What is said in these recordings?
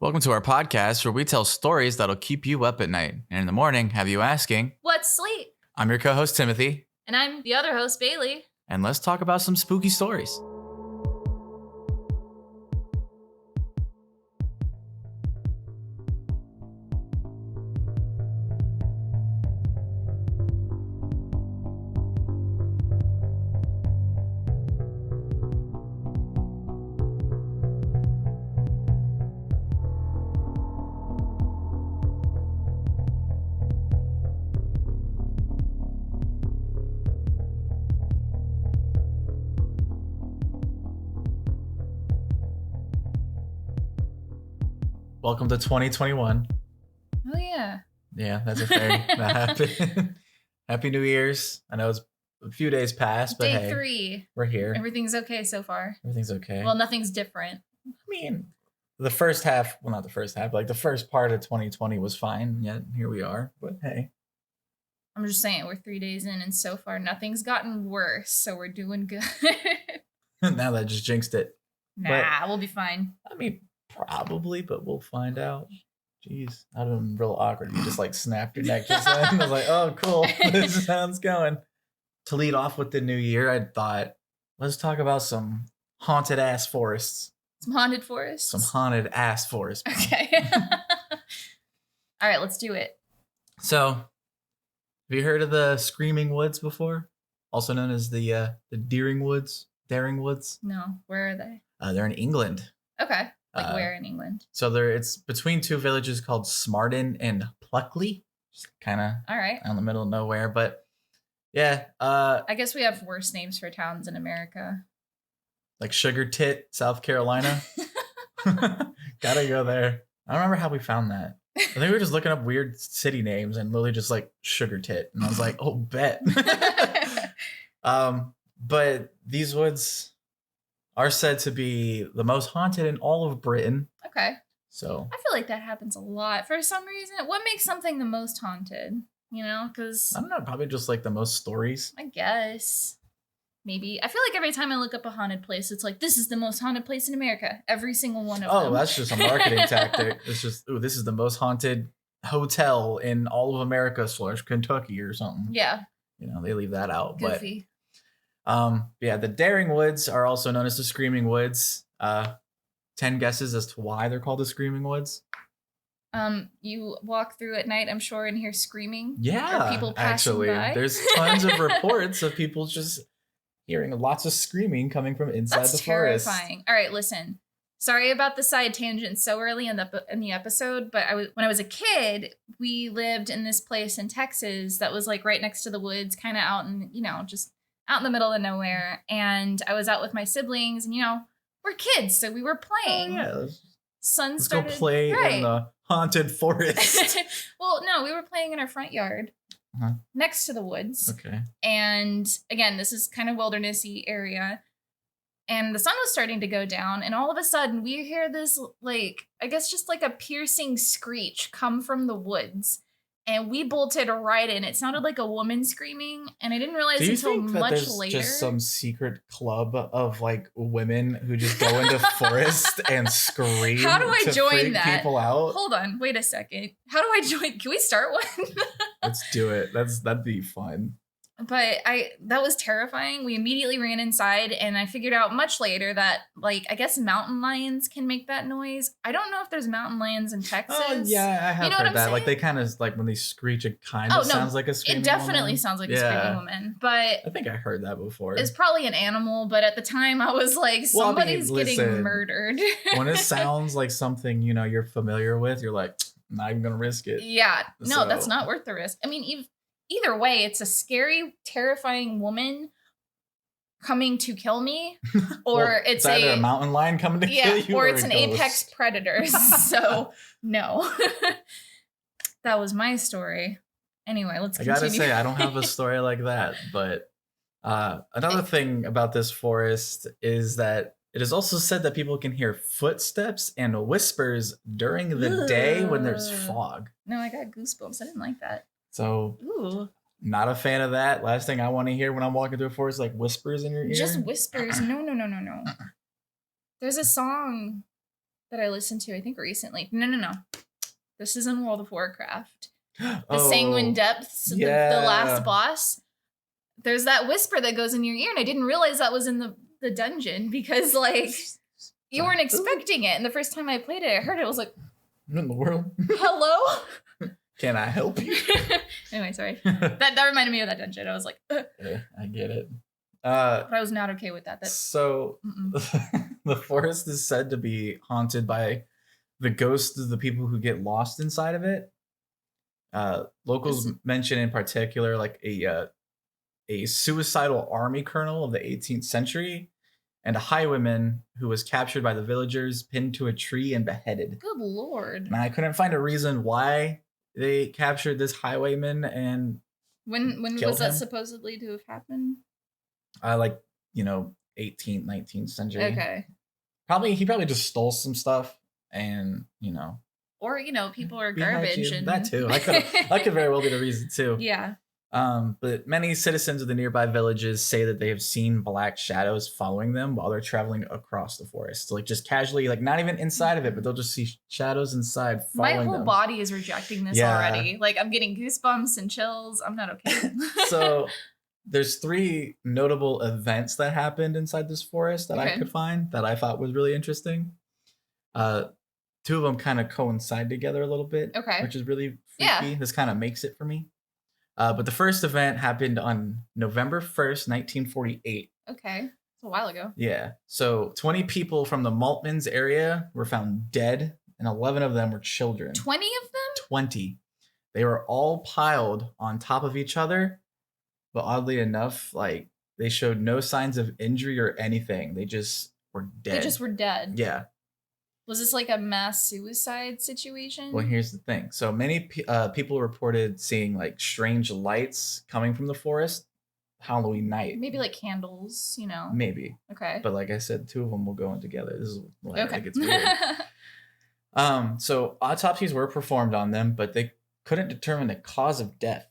Welcome to our podcast where we tell stories that'll keep you up at night. And in the morning, have you asking, What's sleep? I'm your co-host, Timothy. And I'm the other host, Bailey. And let's talk about some spooky stories. Welcome to 2021. Oh, yeah. Yeah, that's a thing that happened. Happy New Year's. I know it's a few days past, but Day 3. We're here. Everything's okay so far. Everything's okay. Well, nothing's different. I mean, the first half, well, not the first half, but like the first part of 2020 was fine. Yet here we are. But hey. I'm just saying, we're 3 days in, and so far nothing's gotten worse, so we're doing good. Now that just jinxed it. Nah, we'll be fine. I mean, probably, but we'll find out. Jeez, I'd have been real awkward. You just like snapped your neck just then. I was like, oh, cool. This sounds going. To lead off with the new year, I thought, let's talk about some haunted ass forests. Some haunted forests? Some haunted ass forests. Okay. All right, let's do it. So, have you heard of the Screaming Woods before? Also known as the Daring Woods? No, where are they? They're in England. Okay. Like where in England? So it's between two villages called Smarden and Pluckley. Just kind of all right out in the middle of nowhere. But yeah. I guess we have worse names for towns in America. Like Sugar Tit, South Carolina. Gotta go there. I don't remember how we found that. I think we were just looking up weird city names and literally just like Sugar Tit. And I was like, oh, bet. But these woods are said to be the most haunted in all of Britain. Okay. So I feel like that happens a lot for some reason. What makes something the most haunted? You know, because I don't know, probably just like the most stories. I guess. Maybe. I feel like every time I look up a haunted place, it's like, this is the most haunted place in America. Every single one of them. Oh, that's just a marketing tactic. It's just, ooh, this is the most haunted hotel in all of America / Kentucky or something. Yeah. You know, they leave that out. Goofy. But yeah, the Daring Woods are also known as the Screaming Woods. 10 guesses as to why they're called the Screaming Woods. You walk through at night, I'm sure, and hear screaming. Yeah, or people passing by. There's tons of reports of people just hearing lots of screaming coming from inside the forest. That's terrifying. All right, listen. Sorry about the side tangent so early in the episode, but when I was a kid, we lived in this place in Texas that was like right next to the woods, kind of out in, just out in the middle of nowhere. And I was out with my siblings, and we're kids, so we were playing. Oh, yeah. Let's go play in the haunted forest. Well, no, we were playing in our front yard next to the woods. Okay. And again, this is kind of wildernessy area. And the sun was starting to go down, and all of a sudden we hear this, like, I guess just like a piercing screech come from the woods. And we bolted right in. It sounded like a woman screaming, and I didn't realize until much later. Just some secret club of like women who just go into forest and scream. How do I join that? People out. Hold on, wait a second. How do I join? Can we start one? Let's do it. That'd be fun. But that was terrifying. We immediately ran inside, and I figured out much later that, like, I guess mountain lions can make that noise. I don't know if there's mountain lions in Texas. Oh, yeah, I have heard that. Like, they kind of, like, when they screech, it kind of sounds like a screaming woman. It definitely sounds like a screaming woman. But I think I heard that before. It's probably an animal, but at the time I was like, somebody's getting murdered. When it sounds like something, you're familiar with, you're like, I'm not even going to risk it. Yeah. No, that's not worth the risk. I mean, either way, it's a scary, terrifying woman coming to kill me, or it's either a mountain lion coming to kill you, or it's an apex predator. So no, that was my story. Anyway, let's continue. I gotta say, I don't have a story like that, but another thing about this forest is that it is also said that people can hear footsteps and whispers during the day when there's fog. No, I got goosebumps. I didn't like that. So, not a fan of that. Last thing I want to hear when I'm walking through a forest, like whispers in your ear. Just whispers. No. There's a song that I listened to, I think recently. No. This is in World of Warcraft. The Oh, Sanguine Depths, the yeah. last boss. There's that whisper that goes in your ear, and I didn't realize that was in the dungeon because, like, you weren't expecting it. And the first time I played it, I heard it, I was like, What in the world? hello? Can I help you? Anyway, sorry. That reminded me of that dungeon. I was like, Yeah, I get it. but I was not okay with that. So the forest is said to be haunted by the ghosts of the people who get lost inside of it. Locals mention in particular like a suicidal army colonel of the 18th century and a highwayman who was captured by the villagers, pinned to a tree, and beheaded. Good Lord. And I couldn't find a reason why they captured this highwayman and when killed was that him. supposedly to have happened? 18th, 19th century. Okay. He probably just stole some stuff and, Or, people are he had garbage. to. And That too. That could very well be the reason too. Yeah. But many citizens of the nearby villages say that they have seen black shadows following them while they're traveling across the forest. Like just casually, like not even inside of it, but they'll just see shadows inside following them. My whole body is rejecting this already. Like I'm getting goosebumps and chills. I'm not okay. So there's 3 notable events that happened inside this forest that I could find that I thought was really interesting. 2 of them kind of coincide together a little bit, which is really freaky. Yeah. This kind of makes it for me. But the first event happened on November 1st, 1948. Okay. It's a while ago. Yeah. So 20 people from the Maltmans area were found dead, and 11 of them were children. 20 of them? 20. They were all piled on top of each other, but oddly enough, like they showed no signs of injury or anything. They just were dead. They just were dead. Yeah. Was this like a mass suicide situation? Well, here's the thing. So many people reported seeing like strange lights coming from the forest Halloween night. Maybe like candles, Maybe. Okay. But like I said, 2 of them will go in together. This is like okay. It gets weird. So autopsies were performed on them, but they couldn't determine the cause of death.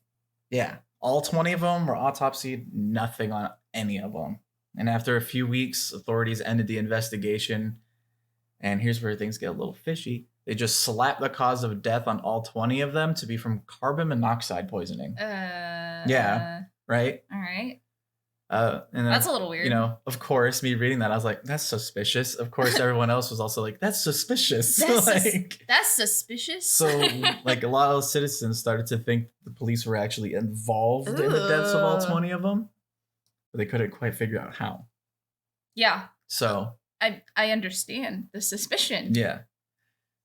Yeah. All 20 of them were autopsied, nothing on any of them. And after a few weeks, authorities ended the investigation. And here's where things get a little fishy. They just slapped the cause of death on all 20 of them to be from carbon monoxide poisoning. Yeah. Right? All right. And then, that's a little weird. Of course, me reading that, I was like, that's suspicious. Of course, everyone else was also like, that's suspicious. That's suspicious. So, like, a lot of citizens started to think the police were actually involved in the deaths of all 20 of them. But they couldn't quite figure out how. Yeah. So... I understand the suspicion. Yeah.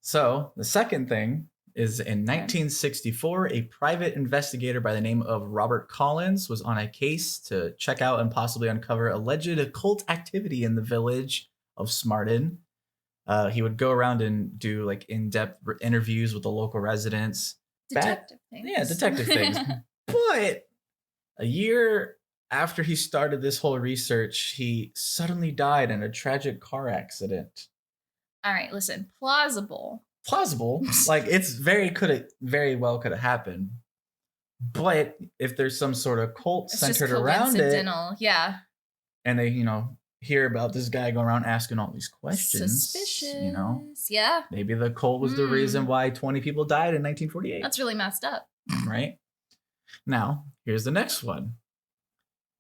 So the second thing is in 1964, a private investigator by the name of Robert Collins was on a case to check out and possibly uncover alleged occult activity in the village of Smarden. He would go around and do like in-depth interviews with the local residents. Detective things. Yeah, detective things. But a year after he started this whole research, he suddenly died in a tragic car accident. All right, listen, plausible. Like it's very well could have happened. But if there's some sort of cult centered around it, yeah, and they, hear about this guy going around asking all these questions, suspicious, yeah, maybe the cult was the reason why 20 people died in 1948. That's really messed up, right? Now, here's the next one.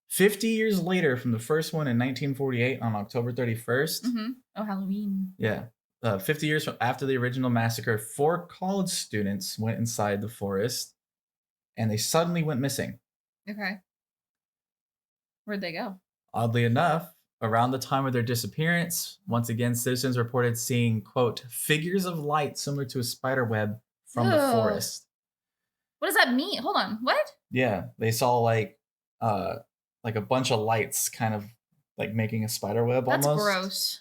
50 years later from the first one in 1948 on October 31st. Mm-hmm. Oh, Halloween. Yeah. 50 years after the original massacre, 4 college students went inside the forest and they suddenly went missing. Okay. Where'd they go? Oddly enough, around the time of their disappearance, once again, citizens reported seeing, quote, figures of light similar to a spider web from the forest. What does that mean? Hold on. What? Yeah. They saw like a bunch of lights kind of like making a spider web almost. That's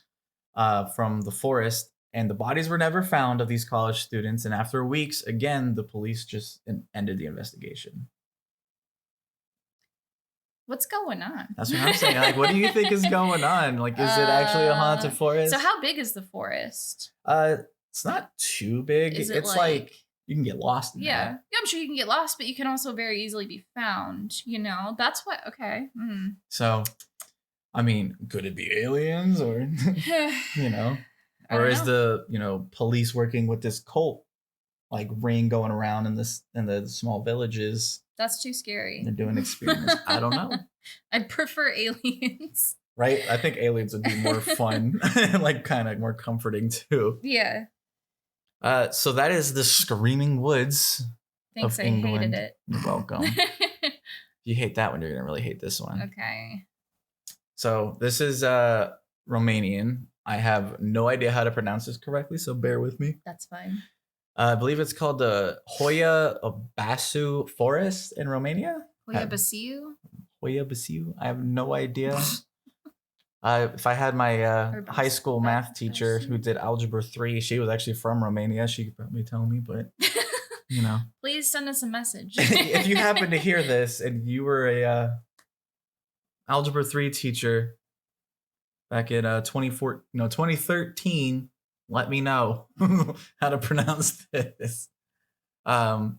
gross. From the forest, and the bodies were never found of these college students. And after weeks, again, the police just ended the investigation. What's going on? That's what I'm saying. Like, what do you think is going on? Like, is it actually a haunted forest? So how big is the forest? It's not too big. It's like you can get lost in that. Yeah, I'm sure you can get lost, but you can also very easily be found. That's what. Okay. So, I mean, could it be aliens or I Or don't is know. the police working with this cult like ring going around in the small villages? That's too scary. They're doing experiments. I don't know. I'd prefer aliens. Right? I think aliens would be more fun and like kind of more comforting too. Yeah. So that is the Screaming Woods Thanks, of I England. hated it. You're welcome. If you hate that one, you're gonna really hate this one. Okay. So this is Romanian. I have no idea how to pronounce this correctly, so bear with me. That's fine. I believe it's called the Hoia Basu Forest in Romania. Hoia Basiu? Hoia Basiu? I have no idea. If I had my high school math teacher who did Algebra 3, she was actually from Romania. She could probably tell me, but Please send us a message. If you happen to hear this and you were a Algebra 3 teacher back in 2013, let me know how to pronounce this. But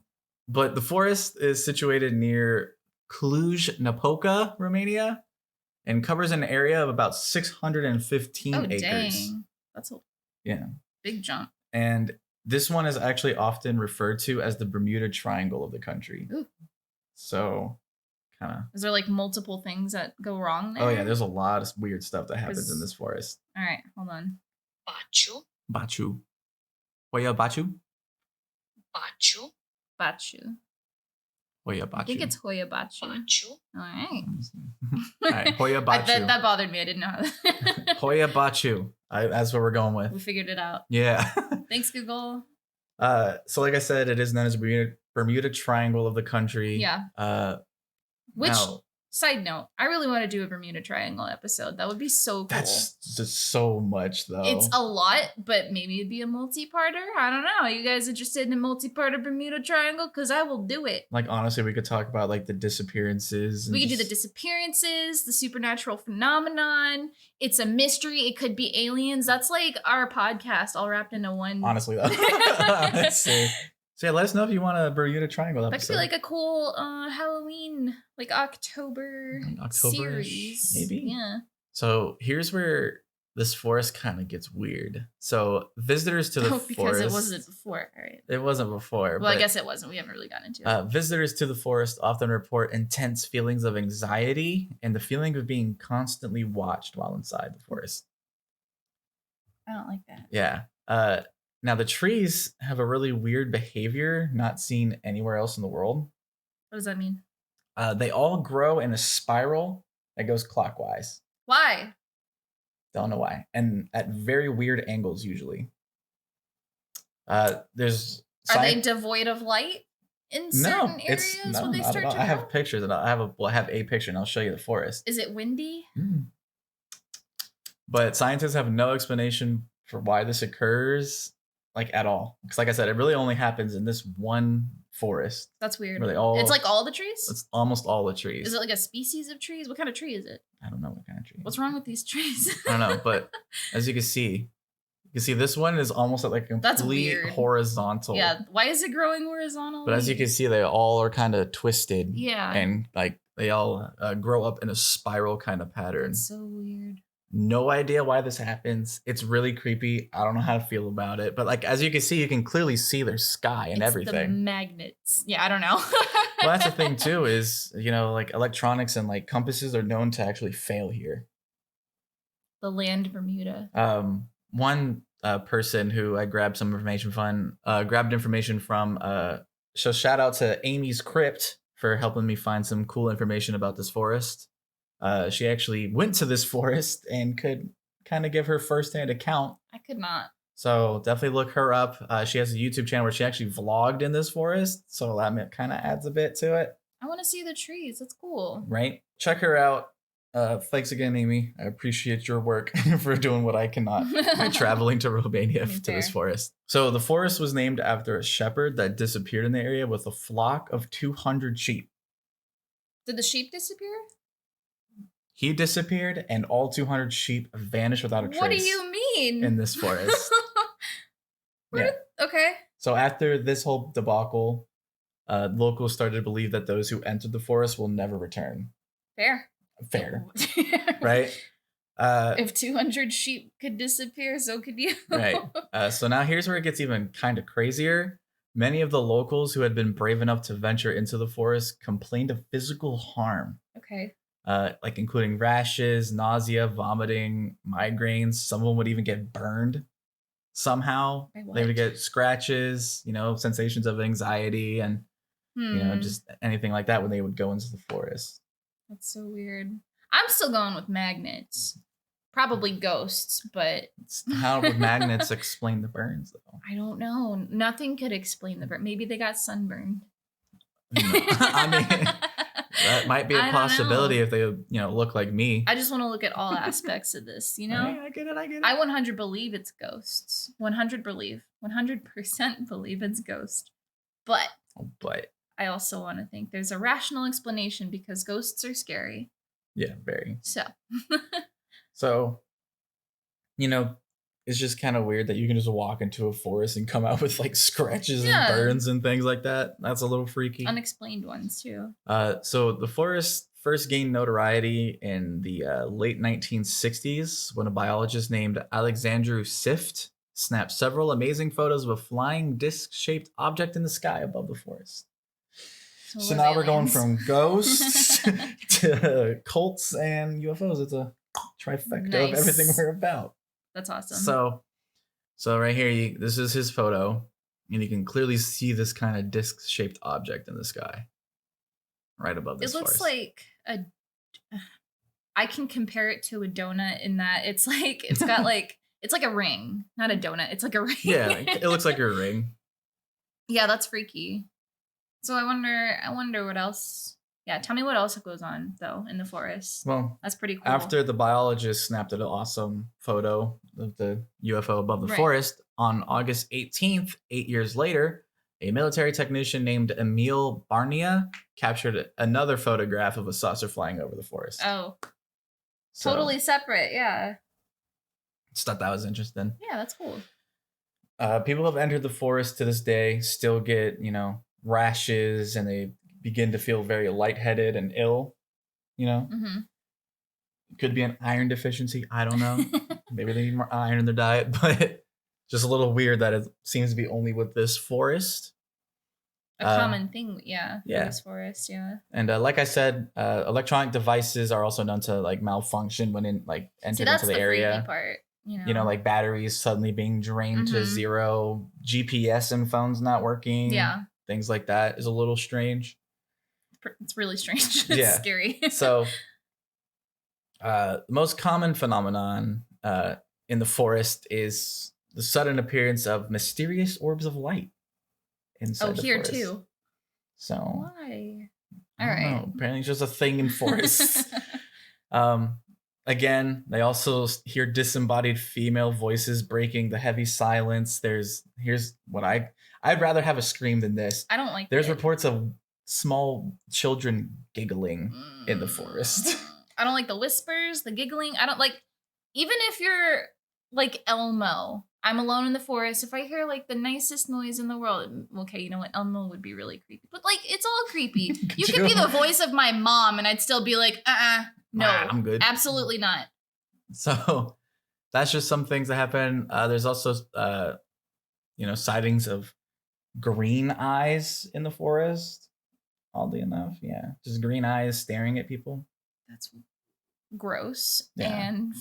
the forest is situated near Cluj-Napoca, Romania, and covers an area of about 615 acres. Dang. That's a big jump. And this one is actually often referred to as the Bermuda Triangle of the country. Ooh. So, kind of. Is there like multiple things that go wrong there? Oh yeah, there's a lot of weird stuff that happens in this forest. All right, hold on. Bachu. Hoia Bachu? Bachu. Hoia Bachu. I think it's Hoia Bachu. All right. All right, Hoia Bachu. That bothered me. I didn't know how. Hoia Bachu. That's what we're going with. We figured it out. Yeah. Thanks, Google. So like I said, it is known as Bermuda Triangle of the country. Yeah. Which, side note, I really want to do a Bermuda Triangle episode. That would be so cool. That's just so much, though. It's a lot, but maybe it'd be a multi-parter. I don't know. Are you guys interested in a multi-parter Bermuda Triangle? Because I will do it. Like, honestly, we could talk about, like, the disappearances. We could do the disappearances, the supernatural phenomenon. It's a mystery. It could be aliens. That's like our podcast all wrapped into one. Honestly, though. Honestly. So yeah, let us know if you want a Bermuda Triangle episode. That could be like a cool Halloween, like October series. Maybe. Yeah. So here's where this forest kind of gets weird. So visitors to the forest. Because it wasn't before, right? It wasn't before. Well, I guess it wasn't. We haven't really gotten into it. Visitors to the forest often report intense feelings of anxiety and the feeling of being constantly watched while inside the forest. I don't like that. Yeah. Now, the trees have a really weird behavior not seen anywhere else in the world. What does that mean? They all grow in a spiral that goes clockwise. Why? Don't know why. And at very weird angles, usually. Are they devoid of light in certain areas when they start to grow? I have pictures, and I have a picture, and I'll show you the forest. Is it windy? But scientists have no explanation for why this occurs. Like at all, because like I said, it really only happens in this one forest. That's weird. It's like all the trees. It's almost all the trees. Is it like a species of trees? What kind of tree is it? I don't know what kind of tree. What's wrong with these trees? I don't know, but as you can see this one is almost at like a complete horizontal. Yeah, why is it growing horizontal? But as you can see, they all are kind of twisted. Yeah, and like they all grow up in a spiral kind of pattern. That's so weird. No idea why this happens. It's really creepy. I don't know how to feel about it. But like as you can see, you can clearly see their sky and everything. The magnets. Yeah, I don't know. Well, that's the thing too, is like electronics and like compasses are known to actually fail here. The land Bermuda. One person who I grabbed some information from, so shout out to Amy's Crypt for helping me find some cool information about this forest. She actually went to this forest and could kind of give her firsthand account. I could not. So definitely look her up. She has a YouTube channel where she actually vlogged in this forest. So that kind of adds a bit to it. I want to see the trees. That's cool. Right? Check her out. Thanks again, Amy. I appreciate your work for doing what I cannot by traveling to Romania to this forest. So the forest was named after a shepherd that disappeared in the area with a flock of 200 sheep. Did the sheep disappear? He disappeared, and all 200 sheep vanished without a trace. What do you mean? In this forest. Okay. So after this whole debacle, locals started to believe that those who entered the forest will never return. Fair. Right? If 200 sheep could disappear, so could you. Right. So now here's where it gets even kind of crazier. Many of the locals who had been brave enough to venture into the forest complained of physical harm, Okay. like including rashes, nausea, vomiting, migraines. Some of them would even get burned somehow. By They would what? get scratches, sensations of anxiety and, just anything like that when they would go into the forest. That's so weird. I'm still going with magnets. Probably ghosts, but How would magnets explain the burns, though? I don't know. Nothing could explain the burn. Maybe they got sunburned. I mean, that might be a I don't possibility know. if they, look like me. I just want to look at all aspects of this, Hey, I get it. I 100 believe it's ghosts. 100% believe it's ghost. But But I also want to think there's a rational explanation because ghosts are scary. yeah, very. So, So, it's just kind of weird that you can just walk into a forest and come out with like scratches Yeah. and burns and things like that. That's a little freaky. unexplained ones too. So the forest first gained notoriety in the late 1960s when a biologist named Alexandru Sift snapped several amazing photos of a flying disc-shaped object in the sky above the forest. it So was now we're going aliens. from ghosts to cults and UFOs. It's a trifecta of Nice. everything we're about. That's awesome. So right here, this is his photo, and you can clearly see this kind of disc-shaped object in the sky, right above this it looks forest. like a. I can compare it to a donut in that it's like it's got like it's like a ring, not a donut. It's like a ring. Yeah, it looks like a ring. Yeah, that's freaky. So I wonder what else. Yeah, tell me what else goes on though in the forest. Well, That's pretty cool. after the biologist snapped an awesome photo of the UFO above the Right. forest, on August 18th, 8 years later, a military technician named Emil Barnia captured another photograph of a saucer flying over the forest. Oh, So, totally separate. Yeah. just thought that was interesting. Yeah, that's cool. People who have entered the forest to this day still get, rashes, and they begin to feel very lightheaded and ill. Mm-hmm. Could be an iron deficiency. I don't know. Maybe they need more iron in their diet, but just a little weird that it seems to be only with this forest. A common thing, yeah. yeah. This forest, yeah. And like I said, electronic devices are also known to like malfunction when See, entered that's into the freaky area. part. Like batteries suddenly being drained to Mhm. zero, GPS in phones not working. Yeah, Things like that is a little strange. it's really strange. It's Yeah. scary. So, the most common phenomenon in the forest is the sudden appearance of mysterious orbs of light inside the here forest. too. So, Why? I All don't right. know. Apparently, it's just a thing in forests. Again, they also hear disembodied female voices breaking the heavy silence. Here's what I'd rather have a scream than this. I don't like. There's it. reports of small children giggling in the forest. I don't like the whispers, the giggling. I don't like. Even if you're like Elmo, I'm alone in the forest. If I hear like the nicest noise in the world, okay, you know what? Elmo would be really creepy. But like, it's all creepy. You could be the voice of my mom, and I'd still be like, no, I'm good. absolutely not. So that's just some things that happen. There's also, sightings of green eyes in the forest. Oddly enough, yeah, just green eyes staring at people. That's gross Yeah. and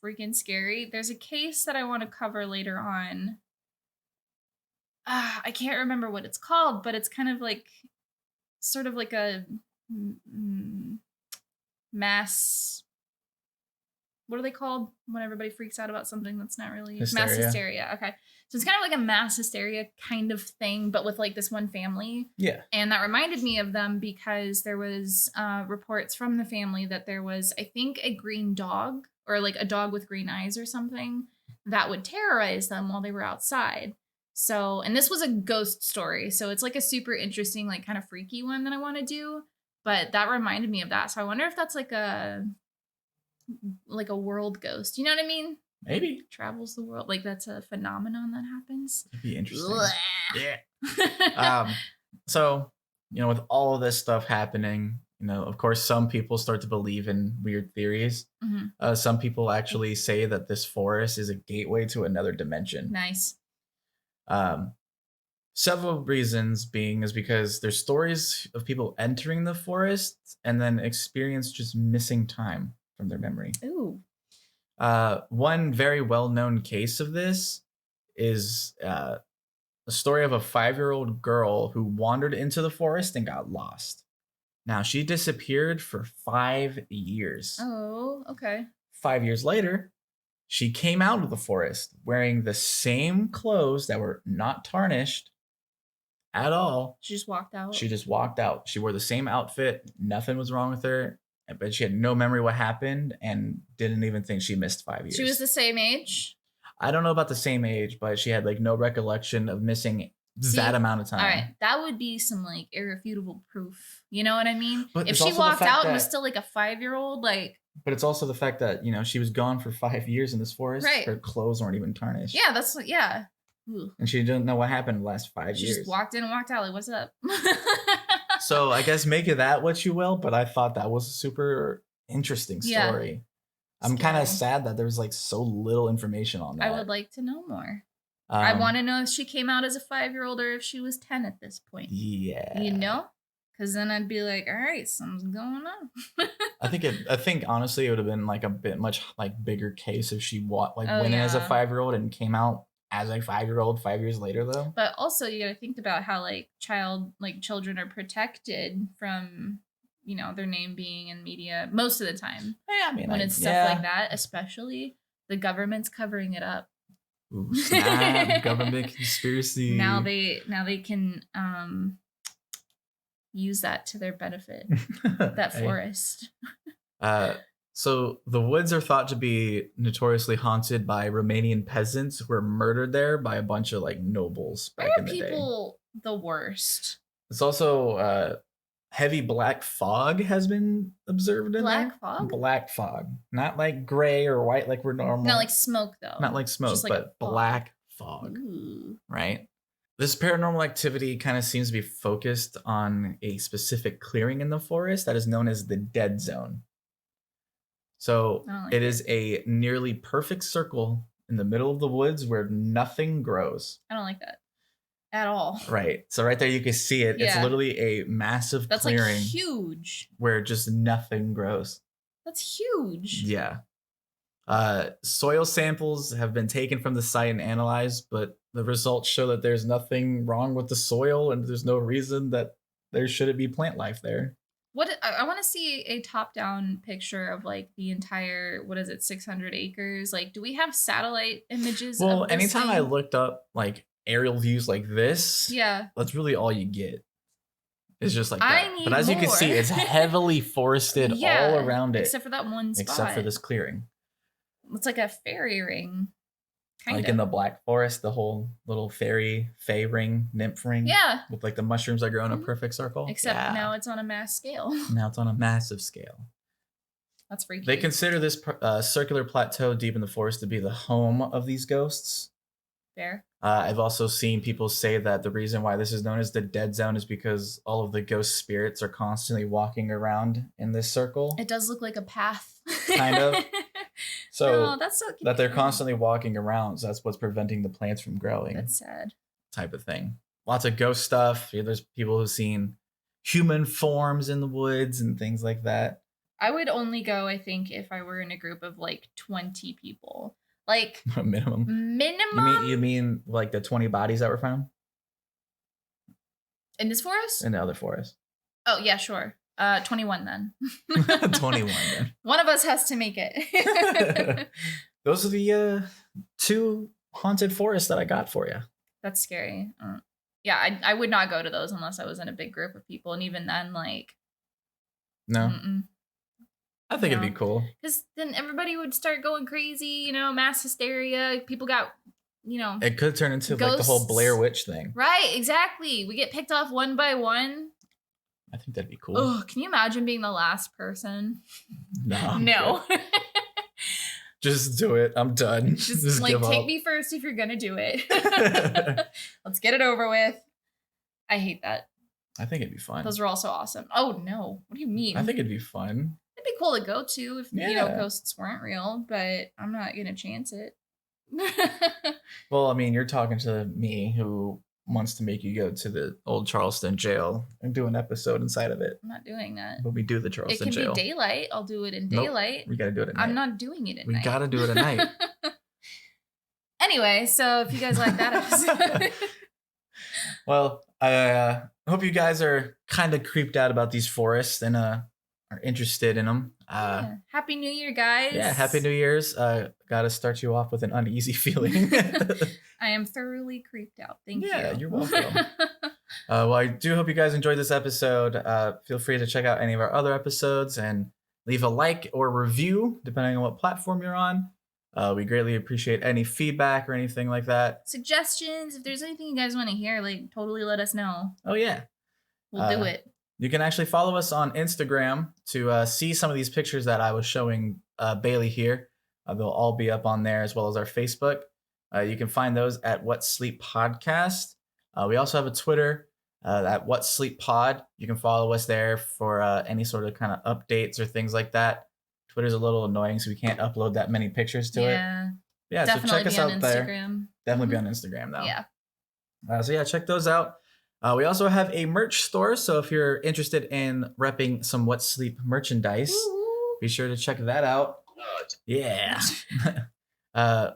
freaking scary. There's a case that I want to cover later on. I can't remember what it's called, but it's kind of like, sort of like a mass. What are they called when everybody freaks out about something that's not really mass Hysteria. hysteria? Okay, so it's kind of like a mass hysteria kind of thing, but with like this one family. Yeah. And that reminded me of them because there was reports from the family that there was, I think, a green dog or like a dog with green eyes or something that would terrorize them while they were outside. So, and this was a ghost story. So it's like a super interesting, like kind of freaky one that I want to do. But that reminded me of that. So I wonder if that's like a world ghost. You know what I mean? Maybe. Travels the world. Like that's a phenomenon that happens. It'd be interesting. Blech. Yeah. So, with all of this stuff happening, You know, of course, some people start to believe in weird theories. Some people actually say that this forest is a gateway to another dimension. Nice. Several reasons being is because there's stories of people entering the forest and then experience just missing time from their memory. Ooh. One very well-known case of this is a story of a 5-year-old girl who wandered into the forest and got lost. Now, she disappeared for 5 years. Oh, okay. 5 years later, she came out of the forest wearing the same clothes that were not tarnished at all. She just walked out. She just walked out. She wore the same outfit. Nothing was wrong with her. But she had no memory what happened and didn't even think she missed 5 years. She was the same age? I don't know about the same age, but she had like no recollection of missing that amount of time. All right. That would be some like irrefutable proof. You know what I mean? But if she walked out and was still like a 5-year-old, like. But it's also the fact that, you know, she was gone for 5 years in this forest. Right. Her clothes weren't even tarnished. Yeah, that's what, yeah. Ooh. And she didn't know what happened in the last 5 years. She just walked in and walked out like, what's up? So I guess make of that what you will, but I thought that was a super interesting story. Yeah. I'm kind of sad that there's like so little information on that. I would like to know more. I want to know if she came out as a 5-year-old or if she was 10 at this point. Yeah. You know? Because then I'd be like, all right, something's going on. I think honestly it would have been like a bit much like bigger case if she went in as a 5-year-old and came out as a 5-year-old 5 years later though. But also you got to think about how like children are protected from, you know, their name being in media most of the time. Yeah, I mean, when it's stuff like that, especially the government's covering it up. Ooh, snap, government conspiracy. Now they can use that to their benefit. That forest. So the woods are thought to be notoriously haunted by Romanian peasants who were murdered there by a bunch of like nobles back in the day. Why are people the worst? It's also heavy black fog has been observed in there. Black fog? Black fog. Not like gray or white like we're normal. Not like smoke though. Not like smoke, just like but black fog. Ooh. Right? This paranormal activity kind of seems to be focused on a specific clearing in the forest that is known as the Dead Zone. So it is a nearly perfect circle in the middle of the woods where nothing grows. I don't like that at all. Right. So right there you can see it. Yeah. It's literally a massive clearing. That's like huge. Where just nothing grows. That's huge. Yeah. Soil samples have been taken from the site and analyzed, but the results show that there's nothing wrong with the soil and there's no reason that there shouldn't be plant life there. What I want to see a top-down picture of like the entire 600 acres. Like, do we have satellite images? Well, of this anytime thing? I looked up like aerial views like this, yeah, that's really all you get. It's just like that. But as more. you can see, it's heavily forested all around it, except for that one spot. Except for this clearing. It's like a fairy ring. Like in the Black Forest, the whole little fey ring, nymph ring. Yeah. With like the mushrooms that grow in a perfect circle. Except now it's on a mass scale. Now it's on a massive scale. That's freaky. They consider this circular plateau deep in the forest to be the home of these ghosts. Fair. I've also seen people say that the reason why this is known as the Dead Zone is because all of the ghost spirits are constantly walking around in this circle. It does look like a path. Kind of. So that's so that they're constantly walking around. So that's what's preventing the plants from growing. That's sad. Type of thing. Lots of ghost stuff. There's people who've seen human forms in the woods and things like that. I would only go, I think, if I were in a group of like 20 people. Like minimum. You mean like the 20 bodies that were found? In this forest? In the other forest. Oh, yeah, sure. 21 then. 21 then. One of us has to make it. Those are the 2 haunted forests that I got for you. That's scary. Yeah, I would not go to those unless I was in a big group of people. And even then, like... No. I think it'd be cool. Because then everybody would start going crazy, mass hysteria. People got, It could turn into ghosts. Like the whole Blair Witch thing. Right, exactly. We get picked off one by one. I think that'd be cool. Oh, can you imagine being the last person? No. Just do it. I'm done. Just like, take me first if you're going to do it. Let's get it over with. I hate that. I think it'd be fun. Those are also awesome. Oh no, what do you mean? I think it'd be fun. It'd be cool to go to if Yeah. ghosts weren't real, but I'm not gonna chance it. Well, I mean, you're talking to me who wants to make you go to the old Charleston jail and do an episode inside of it. I'm not doing that. But we do the It Charleston can jail. be daylight. I'll do it in Nope. daylight. We got to do it at night. I'm not doing it at We night. got to do it at night. Anyway, so if you guys like that episode, Well, I hope you guys are kind of creeped out about these forests and are interested in them. yeah. Happy New Year, guys. Yeah, Happy New Year's. Got to start you off with an uneasy feeling. I am thoroughly creeped out. Thank you. Yeah, you're welcome. Well, I do hope you guys enjoyed this episode. Feel free to check out any of our other episodes and leave a like or review, depending on what platform you're on. We greatly appreciate any feedback or anything like that. Suggestions. If there's anything you guys want to hear, like totally let us know. Oh, yeah. We'll do it. You can actually follow us on Instagram to see some of these pictures that I was showing Bailey here. They'll all be up on there, as well as our Facebook. You can find those at What Sleep Podcast. We also have a Twitter at What Sleep Pod. You can follow us there for any sort of kind of updates or things like that. Twitter's a little annoying, so we can't upload that many pictures to it. Yeah, Definitely so check us be on out there. Instagram. Definitely be on Instagram though. Yeah. So yeah, check those out. We also have a merch store, so if you're interested in repping some What Sleep merchandise, Woo-hoo. be sure to check that out. Yeah.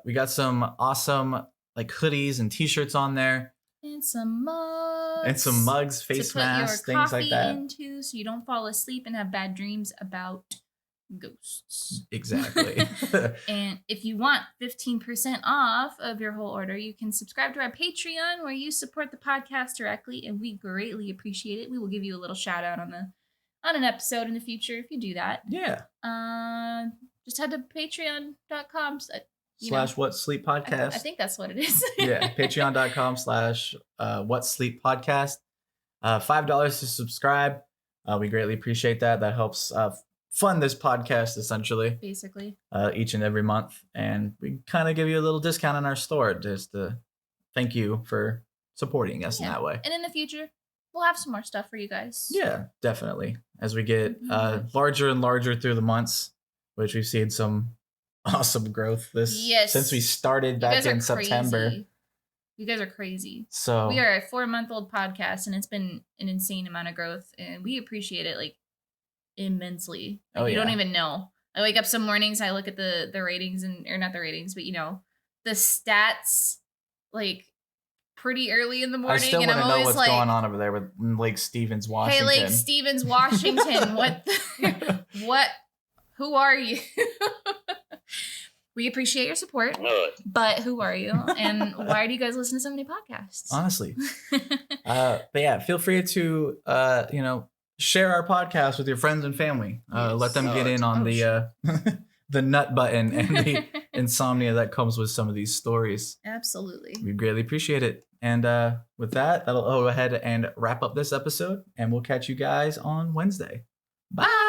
We got some awesome like hoodies and t-shirts on there. And some mugs. And some mugs, face to put masks, your things like that. into so you don't fall asleep and have bad dreams about ghosts. Exactly. And if you want 15% off of your whole order, you can subscribe to our Patreon where you support the podcast directly, and we greatly appreciate it. We will give you a little shout out on an episode in the future if you do that. Yeah. Just head to patreon.com. / What Sleep Podcast. I think that's what it is. Yeah. Patreon.com / What Sleep Podcast. $5 to subscribe. We greatly appreciate that. That helps fund this podcast essentially Basically. each and every month, and we kind of give you a little discount on our store just to thank you for supporting us in that way. And in the future, we'll have some more stuff for you guys. Yeah, definitely. As we get larger and larger through the months, which we've seen some awesome growth since we started back in September. Crazy. You guys are crazy. So we are a 4-month-old podcast, and it's been an insane amount of growth, and we appreciate it like immensely. Like, you don't even know. I wake up some mornings, I look at the ratings or not the ratings, but the stats like pretty early in the morning. I still want and to I'm know always what's like, going on over there with Lake Stevens, Washington. Hey, Lake Stevens, Washington. What? Who are you? We appreciate your support, but who are you? And why do you guys listen to so many podcasts? Honestly. But yeah, feel free to, share our podcast with your friends and family. Let them get in on the nut button and the insomnia that comes with some of these stories. Absolutely. We greatly appreciate it. And with that, that'll go ahead and wrap up this episode, and we'll catch you guys on Wednesday. Bye.